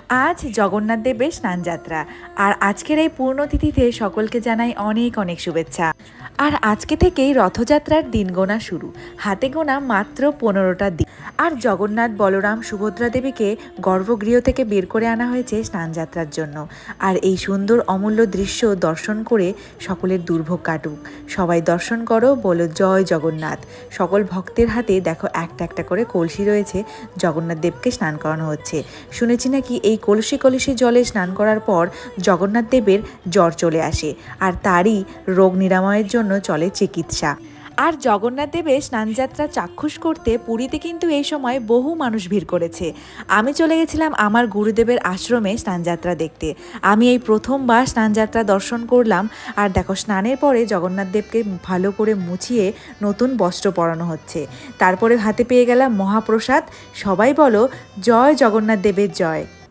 আজ জগন্নাথ দেবের স্নানযাত্রা। আর আজকের এই পূর্ণতিথিতে সকলকে জানাই অনেক অনেক শুভেচ্ছা। আর আজকে থেকেই রথযাত্রার দিন গোনা শুরু। হাতে গোনা মাত্র 15টা দিন। আর জগন্নাথ, বলরাম, সুভদ্রা দেবীকে গর্ভগৃহ থেকে বের করে আনা হয়েছে স্নানযাত্রার জন্য। আর এই সুন্দর অমূল্য দৃশ্য দর্শন করে সকলের দুর্ভোগ কাটুক। সবাই দর্শন করো, বলো জয় জগন্নাথ। সকল ভক্তের হাতে দেখো একটা একটা করে কলসি রয়েছে, জগন্নাথ দেবকে স্নান করানো হচ্ছে। শুনেছি নাকি এই কলসি কলসি জলে স্নান করার পর জগন্নাথ দেবের জ্বর চলে আসে, আর তারই রোগ নিরাময়ের জন্য চলে চিকিৎসা। আর জগন্নাথ দেবের স্নানযাত্রা চাক্ষুষ করতে পুরীতে কিন্তু এই সময় বহু মানুষ ভিড় করেছে। আমি চলে গেছিলাম আমার গুরুদেবের আশ্রমে স্নানযাত্রা দেখতে। আমি এই প্রথমবার স্নানযাত্রা দর্শন করলাম। আর দেখো, স্নানের পরে জগন্নাথ দেবকে ভালো করে মুছিয়ে নতুন বস্ত্র পরানো হচ্ছে। তারপরে হাতে পেয়ে গেলাম মহাপ্রসাদ। সবাই বলো জয় জগন্নাথ দেবের জয়।